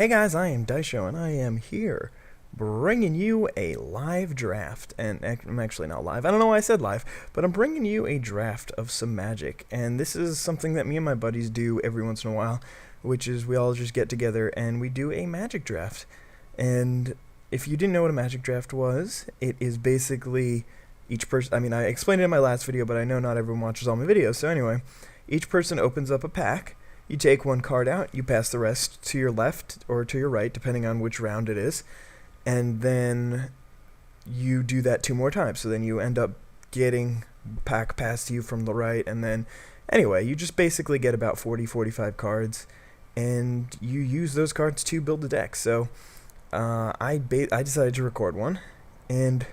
Hey guys, I am Daisho, and I am here bringing you a live draft. And I'm actually not live. I don't know why I said live, but I'm bringing you a draft of some Magic. And this is something that me and my buddies do every once in a while, which is we all just get together and we do a Magic draft. And if you didn't know what a Magic draft was, it is basically each person. I mean, I explained it in my last video, but I know not everyone watches all my videos. So anyway, each person opens up a pack. You take one card out, you pass the rest to your left or to your right, depending on which round it is, and then you do that 2 more times. So then you end up getting pack passed to you from the right, and then anyway, you just basically get about 40-45 cards, and you use those cards to build a deck. So I decided to record one, and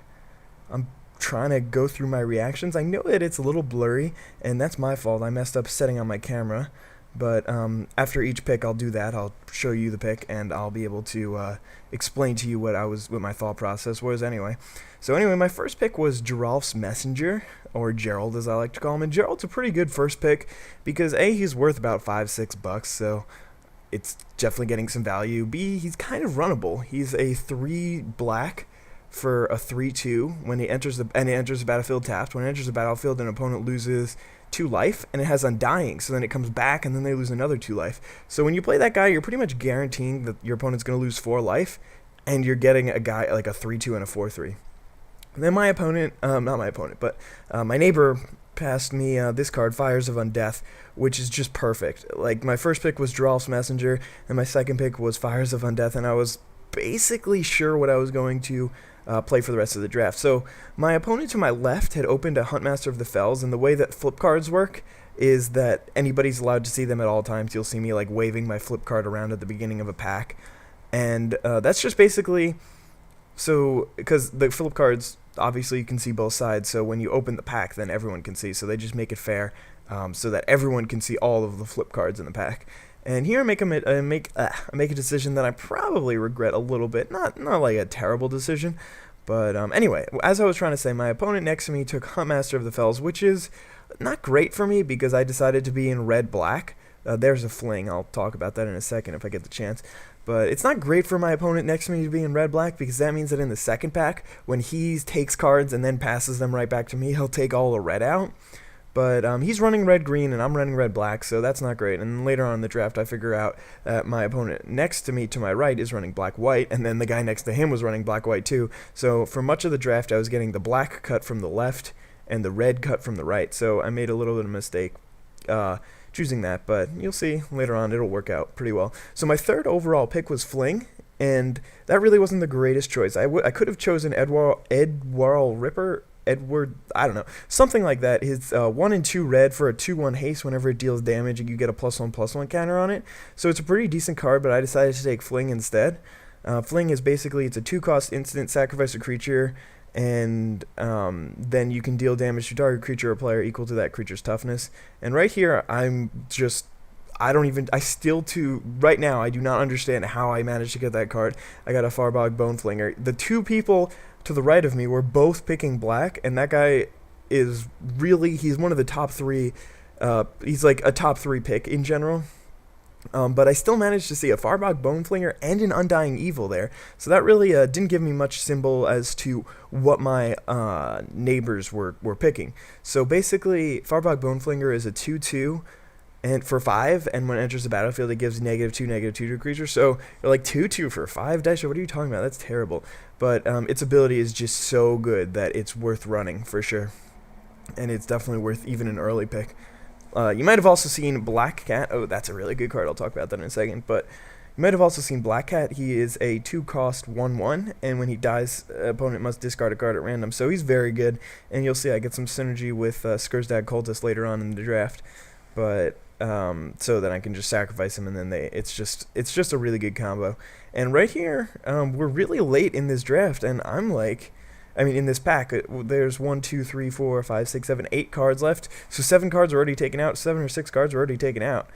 I'm trying to go through my reactions. I know that it's a little blurry, and that's my fault. I messed up setting on my camera. But after each pick, I'll do that. I'll show you the pick, and I'll be able to explain to you what my thought process was anyway. So anyway, my first pick was Geralf's Messenger, or Gerald as I like to call him. And Gerald's a pretty good first pick because A, he's worth about $5-6, so it's definitely getting some value. B, he's kind of runnable. He's a 3 black for a 3/2 when he enters the battlefield tapped. When it enters the battlefield, an opponent loses 2 life, and it has Undying, so then it comes back, and then they lose another 2 life. So when you play that guy, you're pretty much guaranteeing that your opponent's going to lose 4 life, and you're getting a guy like a 3/2 and a 4/3. And then my opponent, not my opponent, but my neighbor passed me this card, Fires of Undeath, which is just perfect. Like, my first pick was Geralf's Messenger, and my second pick was Fires of Undeath, and I was basically sure what I was going to play for the rest of the draft. So my opponent to my left had opened a Huntmaster of the Fells, and the way that flip cards work is that anybody's allowed to see them at all times. You'll see me like waving my flip card around at the beginning of a pack, and that's just basically so because the flip cards obviously you can see both sides. So when you open the pack, then everyone can see. So they just make it fair so that everyone can see all of the flip cards in the pack. And here I make a decision that I probably regret a little bit. Not like a terrible decision, but anyway, as I was trying to say, my opponent next to me took Huntmaster of the Fells, which is not great for me because I decided to be in red-black. There's a fling. I'll talk about that in a second if I get the chance. But it's not great for my opponent next to me to be in red-black because that means that in the second pack, when he takes cards and then passes them right back to me, he'll take all the red out. But he's running red-green, and I'm running red-black, so that's not great. And later on in the draft, I figure out that my opponent next to me, to my right, is running black-white, and then the guy next to him was running black-white too. So for much of the draft, I was getting the black cut from the left and the red cut from the right. So I made a little bit of a mistake choosing that, but you'll see later on it'll work out pretty well. So my third overall pick was Fling, and that really wasn't the greatest choice. I could have chosen Edward, I don't know, something like that. His 1 and 2 red for a 2/1 haste. Whenever it deals damage, you get a +1/+1 counter on it. So it's a pretty decent card, but I decided to take Fling instead. Fling is basically, it's a 2-cost instant, sacrifice a creature, and then you can deal damage to target creature or player equal to that creature's toughness. And right here, right now, I do not understand how I managed to get that card. I got a Farbog Boneflinger. The 2 people to the right of me were both picking black, and that guy is really, he's one of the top 3, he's like a top 3 pick in general. But I still managed to see a Farbog Boneflinger and an Undying Evil there, so that really didn't give me much symbol as to what my neighbors were picking. So basically, Farbog Boneflinger is a 2/2, and for 5, and when it enters the battlefield, it gives -2/-2 to a creature. So you're like 2/2 for 5, Daisho, what are you talking about? That's terrible. But its ability is just so good that it's worth running for sure, and it's definitely worth even an early pick. You might have also seen Black Cat. Oh, that's a really good card. I'll talk about that in a second. But you might have also seen Black Cat. He is a 2-cost 1/1, and when he dies, opponent must discard a card at random. So he's very good, and you'll see I get some synergy with Skursdag Cultist later on in the draft. But so that I can just sacrifice him, and then it's just a really good combo. And right here, we're really late in this draft, and I'm like, I mean, in this pack, there's 1, 2, 3, 4, 5, 6, 7, 8 cards left. So 7 cards are already taken out. 7 or 6 cards are already taken out.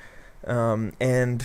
And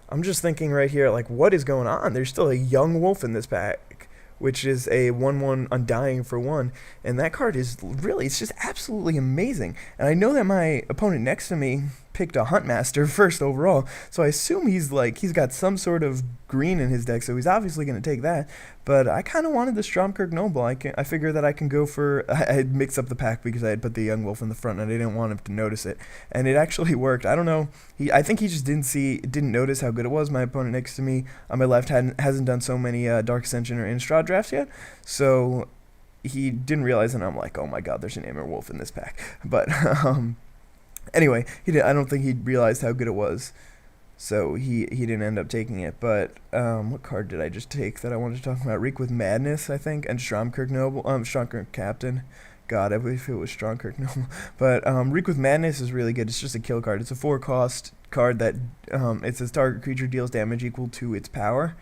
I'm just thinking right here, like, what is going on? There's still a Young Wolf in this pack, which is a 1/1 Undying for 1. And that card is really, it's just absolutely amazing. And I know that my opponent next to me picked a Huntmaster first overall, so I assume he's got some sort of green in his deck, so he's obviously going to take that. But I kind of wanted the Stromkirk Noble. I figure that I can go for. I had mixed up the pack because I had put the Young Wolf in the front and I didn't want him to notice it, and it actually worked. I don't know. I think he just didn't notice how good it was. My opponent next to me on my left hasn't done so many Dark Ascension or Innistrad drafts yet, so he didn't realize, and I'm like, oh my god, there's an Amber Wolf in this pack. But anyway, I don't think he realized how good it was, so he didn't end up taking it. But what card did I just take that I wanted to talk about? Reek with Madness, I think, and Stromkirk Noble, Stromkirk Captain. God, I wish it was Stromkirk Noble. But Reek with Madness is really good. It's just a kill card. It's a 4-cost card that it says target creature deals damage equal to its power,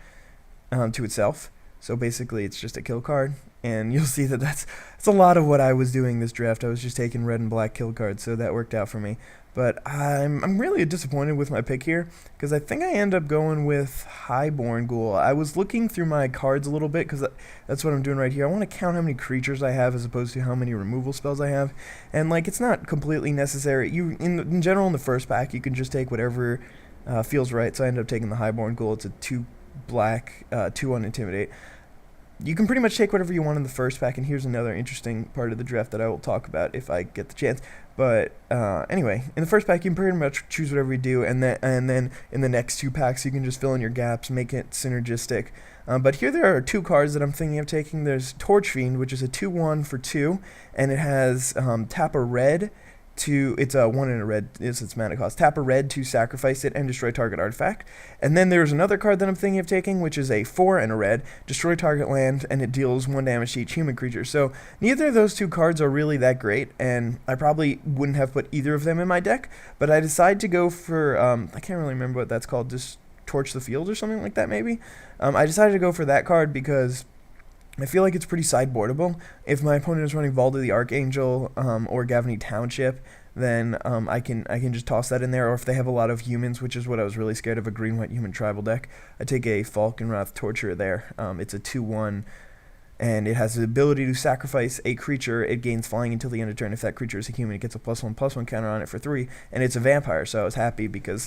to itself. So basically, it's just a kill card, and you'll see that that's a lot of what I was doing this draft. I was just taking red and black kill cards, so that worked out for me. But I'm really disappointed with my pick here, because I think I end up going with Highborn Ghoul. I was looking through my cards a little bit, because that's what I'm doing right here. I want to count how many creatures I have as opposed to how many removal spells I have. And like, it's not completely necessary. In general, in the first pack, you can just take whatever feels right. So I ended up taking the Highborn Ghoul. It's a 2 black, 2/1 Intimidate. You can pretty much take whatever you want in the first pack, and here's another interesting part of the draft that I will talk about if I get the chance. But anyway, in the first pack, you can pretty much choose whatever you do, and then in the next 2 packs, you can just fill in your gaps, make it synergistic. But here there are 2 cards that I'm thinking of taking. There's Torch Fiend, which is a 2/1 for 2, and it has tap a red to, it's a 1 and a red is its mana cost. Tap a red to sacrifice it and destroy target artifact. And then there's another card that I'm thinking of taking, which is a 4 and a red, destroy target land, and it deals 1 damage to each human creature. So neither of those 2 cards are really that great, and I probably wouldn't have put either of them in my deck, but I decided to go for, I can't really remember what that's called, just Torch the Field or something like that maybe. I decided to go for that card because I feel like it's pretty sideboardable. If my opponent is running Valda the Archangel or Gavany Township, then I can just toss that in there. Or if they have a lot of humans, which is what I was really scared of, a green-white human tribal deck, I take a Falkenrath Torturer there. It's a 2/1, and it has the ability to sacrifice a creature. It gains flying until the end of turn. If that creature is a human, it gets a +1/+1 counter on it for 3, and it's a vampire, so I was happy because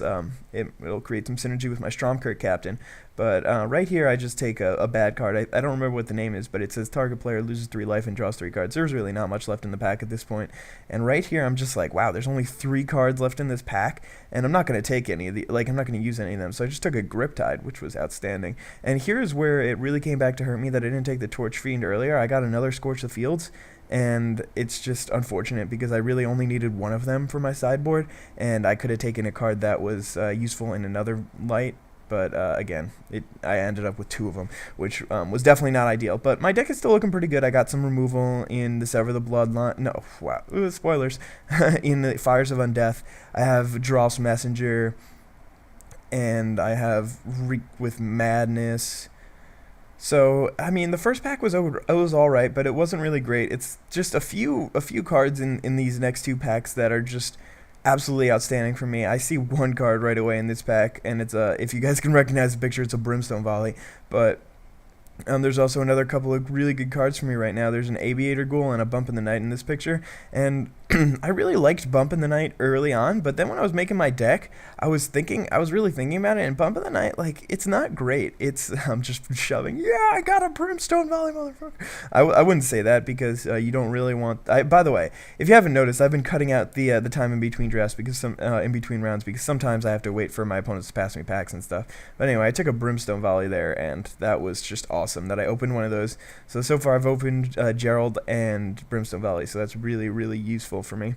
it'll create some synergy with my Stromkirk Captain. But right here, I just take a bad card. I don't remember what the name is, but it says target player loses 3 life and draws 3 cards. There's really not much left in the pack at this point. And right here, I'm just like, wow, there's only 3 cards left in this pack, and I'm not going to take any of the, I'm not going to use any of them. So I just took a Griptide, which was outstanding. And here's where it really came back to hurt me that I didn't take the Torch Fiend earlier. I got another Scorch the Fields, and it's just unfortunate because I really only needed 1 of them for my sideboard, and I could have taken a card that was useful in another light. But again, I ended up with 2 of them, which was definitely not ideal. But my deck is still looking pretty good. I got some removal in the Sever the Bloodline. No, wow, spoilers. In the Fires of Undeath, I have Drolf's Messenger, and I have Reek with Madness. So I mean, the first pack was all right, but it wasn't really great. It's just a few cards in these next 2 packs that are just absolutely outstanding for me. I see 1 card right away in this pack, and it's if you guys can recognize the picture, it's a Brimstone Volley. But there's also another couple of really good cards for me right now. There's an Aviator Ghoul and a Bump in the Night in this picture, and I really liked Bump in the Night early on, but then when I was making my deck, I was really thinking about it, and Bump in the Night, like, it's not great. I'm just shoving, yeah, I got a Brimstone Volley, motherfucker. I wouldn't say that because you don't really want, by the way, if you haven't noticed, I've been cutting out the time in between drafts because in between rounds, because sometimes I have to wait for my opponents to pass me packs and stuff. But anyway, I took a Brimstone Volley there, and that was just awesome that I opened one of those. So far I've opened Gerald and Brimstone Volley, so that's really, really useful for me.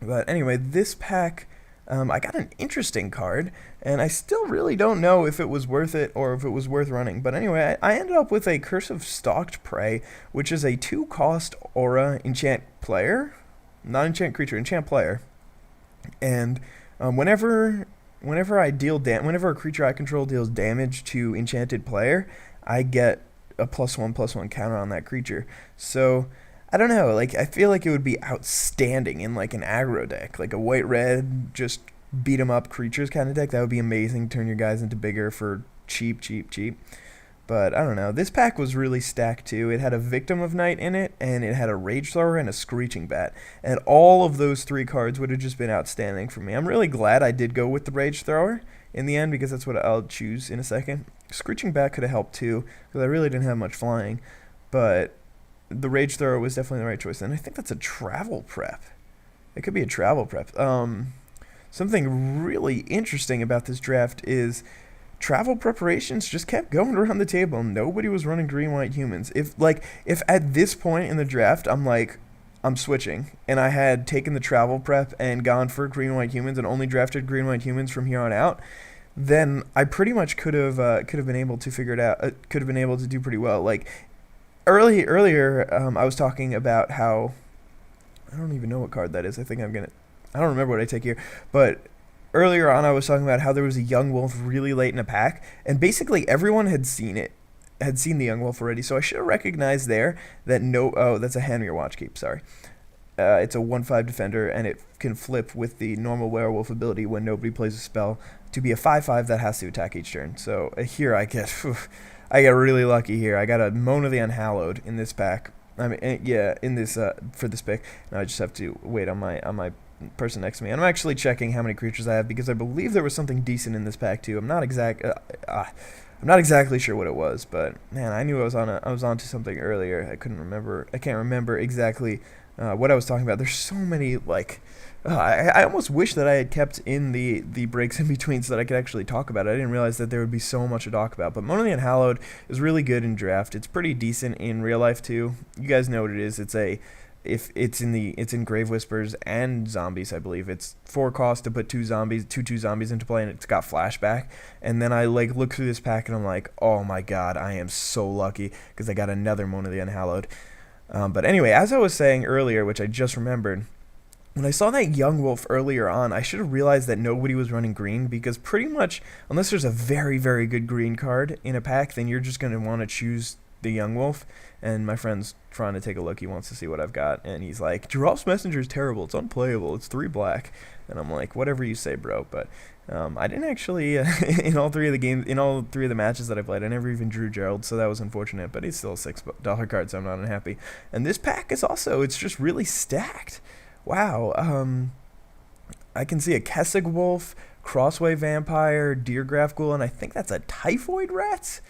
But anyway, this pack, I got an interesting card, and I still really don't know if it was worth it or if it was worth running. But anyway, I ended up with a Curse of Stalked Prey, which is a 2-cost aura enchant player, not enchant creature, enchant player. And whenever a creature I control deals damage to enchanted player, I get a +1/+1 counter on that creature. So I don't know, like, I feel like it would be outstanding in like an aggro deck, like a white-red, just beat 'em up creatures kind of deck. That would be amazing. Turn your guys into bigger for cheap. But I don't know. This pack was really stacked too. It had a Victim of Night in it, and it had a Rage Thrower and a Screeching Bat. And all of those three cards would have just been outstanding for me. I'm really glad I did go with the Rage Thrower in the end, because that's what I'll choose in a second. Screeching Bat could have helped too, because I really didn't have much flying. But the Rage Thrower was definitely the right choice. And I think that's a Travel Prep. It could be a Travel Prep. Something really interesting about this draft is travel preparations just kept going around the table. Nobody was running green-white humans. If at this point in the draft I'm switching, and I had taken the travel prep and gone for green-white humans and only drafted green-white humans from here on out, then I pretty much could have been able to figure it out. Could have been able to do pretty well. Like earlier, I was talking about how I don't even know what card that is. I don't remember what I take here, but earlier on, I was talking about how there was a young wolf really late in a pack, and basically everyone had seen the young wolf already. So I should have recognized there that that's a hand me your watch keep. Sorry, it's a 1/5 defender, and it can flip with the normal werewolf ability when nobody plays a spell to be a 5/5 that has to attack each turn. So here I get really lucky here. I got a Moan of the Unhallowed in this pack. I mean, yeah, in this for this pick. Now I just have to wait on my person next to me. And I'm actually checking how many creatures I have, because I believe there was something decent in this pack too. I'm not exactly sure what it was, but man, I knew I was onto something earlier. I can't remember exactly what I was talking about. There's so many I almost wish that I had kept in the breaks in between so that I could actually talk about it. I didn't realize that there would be so much to talk about. But Moan of the Unhallowed is really good in draft. It's pretty decent in real life too. You guys know what it is. It's in Grave Whispers and Zombies, I believe. It's 4 cost to put 2 zombies into play, and it's got flashback. And then I look through this pack and I'm like, oh my god, I am so lucky because I got another Moan of the Unhallowed. But anyway, as I was saying earlier, which I just remembered, when I saw that young wolf earlier on, I should have realized that nobody was running green, because pretty much unless there's a very, very good green card in a pack, then you're just going to want to choose the young wolf. And my friend's trying to take a look. He wants to see what I've got, and he's like, Giraffe's Messenger is terrible. It's unplayable. It's 3 black. And I'm like, whatever you say, bro. But I didn't actually in all 3 of the matches that I played, I never even drew Gerald, so that was unfortunate. But he's still a $6 card, so I'm not unhappy. And this pack is it's just really stacked. Wow. I can see a Kessig Wolf, Crossway Vampire, Deergraph Ghoul, and I think that's a Typhoid Rat.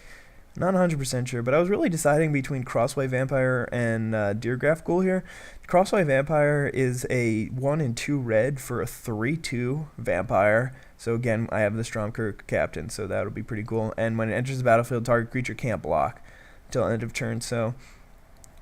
Not 100% sure, but I was really deciding between Crossway Vampire and Deergraph Ghoul here. Crossway Vampire is a 1 and 2 red for a 3/2 vampire. So again, I have the Stromkirk Captain, so that'll be pretty cool. And when it enters the battlefield, target creature can't block until end of turn, so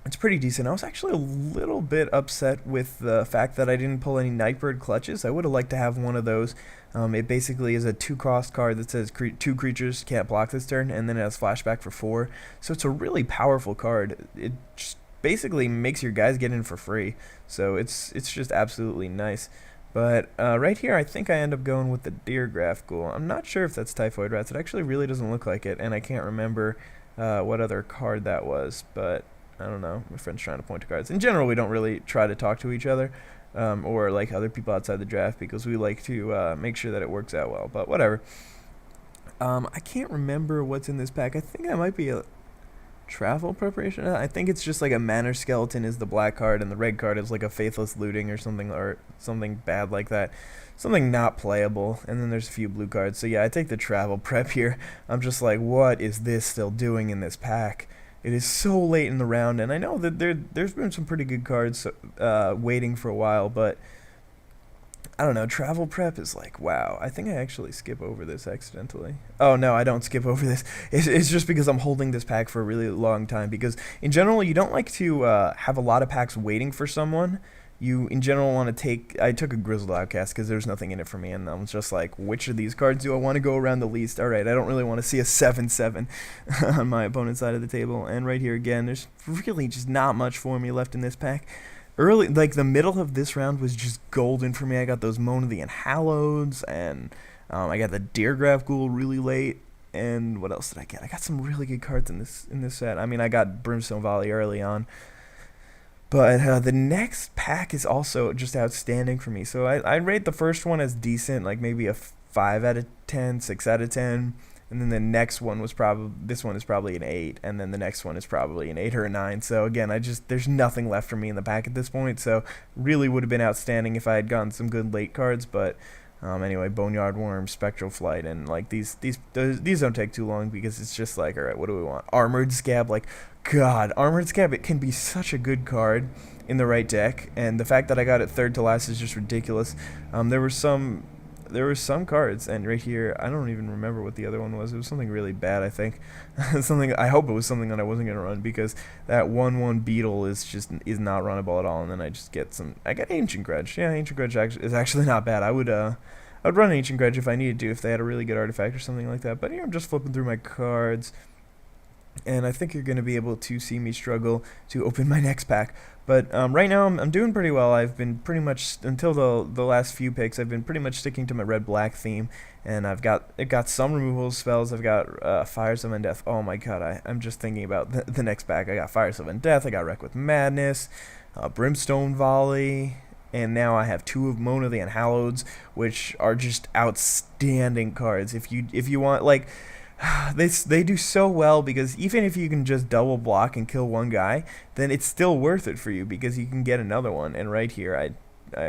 it's pretty decent. I was actually a little bit upset with the fact that I didn't pull any Nightbird Clutches. I would have liked to have one of those. It basically is a 2-cost card that says 2 creatures can't block this turn, and then it has flashback for 4. So it's a really powerful card. It just basically makes your guys get in for free. So it's just absolutely nice. But right here, I think I end up going with the Deergraph Ghoul. I'm not sure if that's Typhoid Rats. It actually really doesn't look like it, and I can't remember what other card that was, but I don't know. My friend's trying to point to cards. In general, we don't really try to talk to each other or like other people outside the draft, because we like to make sure that it works out well. But whatever. I can't remember what's in this pack. I think that might be a travel preparation. I think it's just like a Manor Skeleton is the black card, and the red card is like a Faithless Looting or something bad like that. Something not playable. And then there's a few blue cards. So yeah, I take the travel prep here. I'm just like, what is this still doing in this pack? It is so late in the round, and I know that there's been some pretty good cards waiting for a while, but I don't know. Travel prep is like, wow. I think I actually skip over this accidentally. Oh, no, I don't skip over this. It's just because I'm holding this pack for a really long time, because in general, you don't like to have a lot of packs waiting for someone. You, in general, want to I took a Grizzled Outcast because there's nothing in it for me, and I was just like, which of these cards do I want to go around the least? All right, I don't really want to see a 7/7 on my opponent's side of the table. And right here, again, there's really just not much for me left in this pack. Early, like the middle of this round was just golden for me. I got those Moan of the Unhalloweds, and I got the Deergraph Ghoul really late. And what else did I get? I got some really good cards in this set. I mean, I got Brimstone Volley early on. But the next pack is also just outstanding for me. So I rate the first one as decent, like maybe a 5 out of 10, 6 out of 10. and then the next one was probably, this one is probably an 8, and then the next one is probably an 8 or a 9. So again, there's nothing left for me in the pack at this point. So really would have been outstanding if I had gotten some good late cards, but anyway, Boneyard Worm, Spectral Flight, and like these don't take too long because it's just like, all right, what do we want? Armored Scab, like, God, Armored Scab, it can be such a good card in the right deck, and the fact that I got it third to last is just ridiculous. There were some cards, and right here, I don't even remember what the other one was. It was something really bad, I think. I hope it was something that I wasn't gonna run, because that 1/1 Beetle is not runnable at all. And then I got Ancient Grudge. Yeah, Ancient Grudge is actually not bad. I'd run Ancient Grudge if I needed to, if they had a really good artifact or something like that. But here I'm just flipping through my cards, and I think you're going to be able to see me struggle to open my next pack. But right now I'm doing pretty well. I've been pretty much, until the last few picks, I've been pretty much sticking to my red-black theme, and I've got some removal spells. I've got Fires of Undeath. Oh my god, I'm just thinking about the next pack. I got Fires of Undeath, I got Wreck with Madness, Brimstone Volley, and now I have 2 of Moan of the Unhalloweds, which are just outstanding cards. If you want, like, they do so well, because even if you can just double block and kill one guy, then it's still worth it for you, because you can get another one. And right here,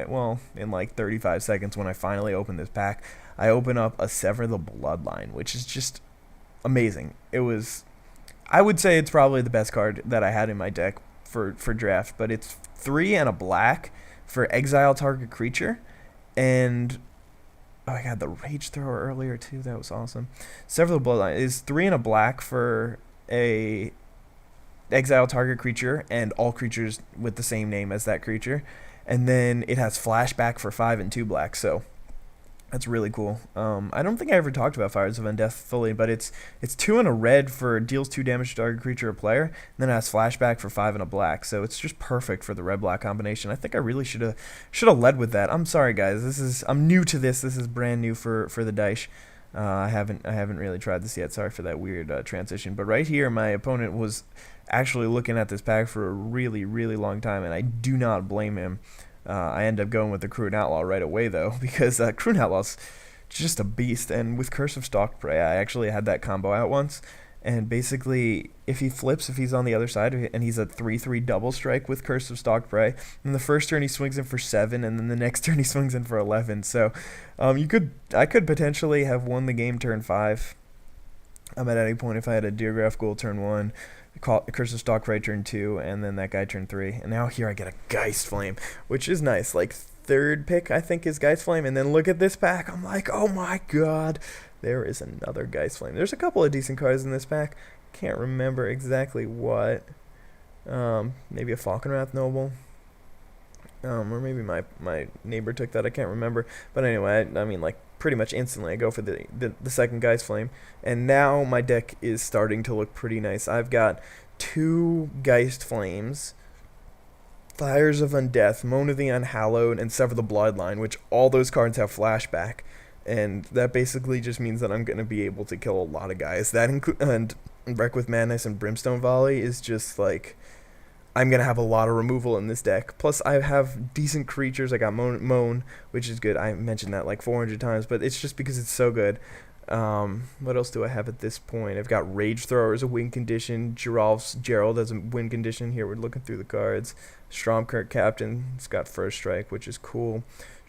well, in like 35 seconds, when I finally open this pack, I open up a Sever the Bloodline, which is just amazing. I would say it's probably the best card that I had in my deck for draft, but it's 3 and a black for exile target creature, and oh, I got the Rage Thrower earlier too. That was awesome. Sever the Bloodline is 3 and a black for a exile target creature and all creatures with the same name as that creature, and then it has flashback for 5 and 2 black. So that's really cool. I don't think I ever talked about Fires of Undeath fully, but it's 2 and a red for deals 2 damage to target creature or player, and then it has flashback for 5 and a black. So it's just perfect for the red-black combination. I think I really should have led with that. I'm sorry, guys. I'm new to this. This is brand new for the Daisho. I haven't really tried this yet. Sorry for that weird transition. But right here, my opponent was actually looking at this pack for a really, really long time, and I do not blame him. I end up going with the Crude Outlaw right away, though, because Crude Outlaw's just a beast. And with Curse of Stalked Prey, I actually had that combo out once. And basically, if he's on the other side, and he's a 3/3 double strike with Curse of Stalked Prey, and the first turn he swings in for 7, and then the next turn he swings in for 11. So I could potentially have won the game turn 5 at any point if I had a Deergraph Ghoul turn 1, Curse of Stalked Prey turn 2, and then that guy turn 3. And now here I get a Geist Flame, which is nice. Like, third pick, I think, is Geist Flame. And then look at this pack. I'm like, oh my god, there is another Geist Flame. There's a couple of decent cards in this pack. Can't remember exactly what. Maybe a Falconwrath Noble. Or maybe my neighbor took that. I can't remember. But anyway, I mean, like, pretty much instantly I go for the second Geist Flame. And now my deck is starting to look pretty nice. I've got 2 Geist Flames, Fires of Undeath, Moan of the Unhallowed, and Sever the Bloodline, which all those cards have flashback. And that basically just means that I'm going to be able to kill a lot of guys. That and Wreck with Madness and Brimstone Volley is just like, I'm going to have a lot of removal in this deck. Plus, I have decent creatures. I got Moan, which is good. I mentioned that like 400 times, but it's just because it's so good. What else do I have at this point? I've got Rage Thrower as a win condition. Gerald as a win condition. Here we're looking through the cards. Stromkirk Captain. It's got First Strike, which is cool.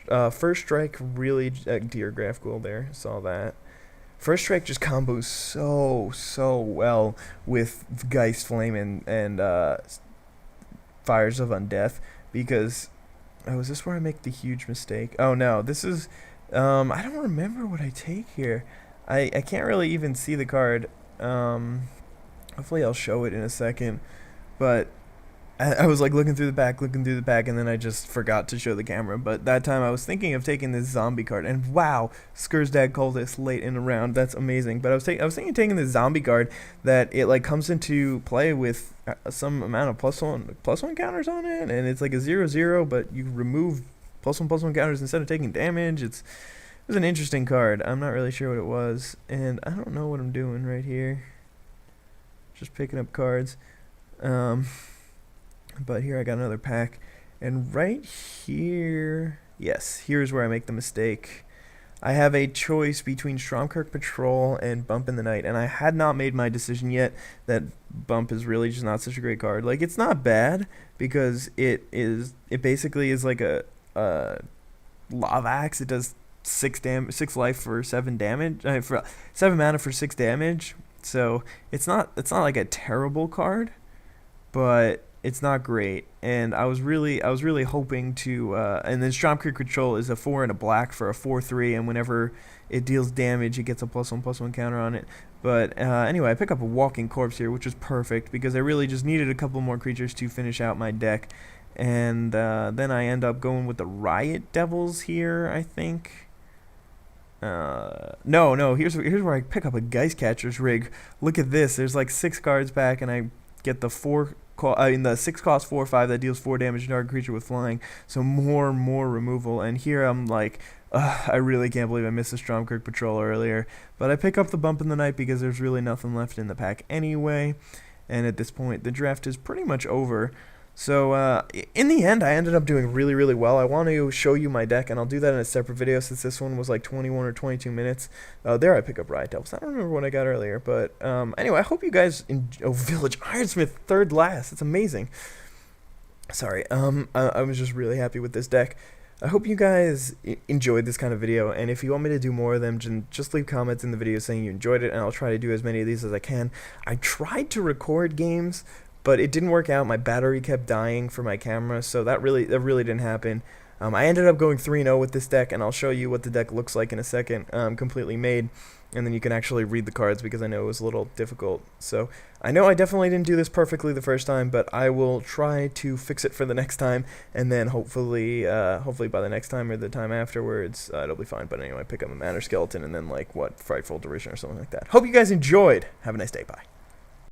First Strike, really, Deergraph Ghoul there. Saw that. First Strike just combos so well with Geist Flame and Fires of Undeath, because is this where I make the huge mistake? Oh no, this is I don't remember what I take here. I can't really even see the card. Hopefully I'll show it in a second, but I was like looking through the back, and then I just forgot to show the camera. But that time I was thinking of taking this zombie card, and wow, Skursdag Cultist late in the round. That's amazing. But I was thinking of taking this zombie card that it like comes into play with some amount of +1 counters on it, and it's like a 0/0, but you remove +1/+1 counters instead of taking damage. It was an interesting card. I'm not really sure what it was, and I don't know what I'm doing right here. Just picking up cards. But here I got another pack, and right here, yes, here's where I make the mistake. I have a choice between Stromkirk Patrol and Bump in the Night, and I had not made my decision yet that Bump is really just not such a great card. Like, it's not bad, because it basically is like a Lava Axe. It does 6 life for 7 damage, for 7 mana for 6 damage. So it's not like a terrible card, but it's not great. And I was really hoping to. And then Stromkirk Patrol is a 4 and a black for a 4/3, and whenever it deals damage, it gets a +1/+1 counter on it. But anyway, I pick up a Walking Corpse here, which is perfect because I really just needed a couple more creatures to finish out my deck. And then I end up going with the Riot Devils here, I think. No, here's where I pick up a Geist Catcher's Rig. Look at this. There's like 6 cards back, and I get the 6 cost 4/5 that deals 4 damage to target creature with flying. So more removal. And here I'm like, I really can't believe I missed the Stromkirk Patrol earlier. But I pick up the Bump in the Night because there's really nothing left in the pack anyway. And at this point, the draft is pretty much over. So in the end, I ended up doing really well. I want to show you my deck, and I'll do that in a separate video since this one was like 21 or 22 minutes. There I pick up Riot Devils. I don't remember what I got earlier, but anyway, I hope you guys Village Ironsmith, 3rd last. It's amazing. Sorry, I was just really happy with this deck. I hope you guys enjoyed this kind of video, and if you want me to do more of them, just leave comments in the video saying you enjoyed it, and I'll try to do as many of these as I can. I tried to record games, but it didn't work out. My battery kept dying for my camera, so that really didn't happen. I ended up going 3-0 with this deck, and I'll show you what the deck looks like in a second, completely made, and then you can actually read the cards because I know it was a little difficult. So I know I definitely didn't do this perfectly the first time, but I will try to fix it for the next time, and then hopefully by the next time or the time afterwards, it'll be fine. But anyway, pick up a Manor Skeleton and then Frightful Derision or something like that. Hope you guys enjoyed. Have a nice day. Bye.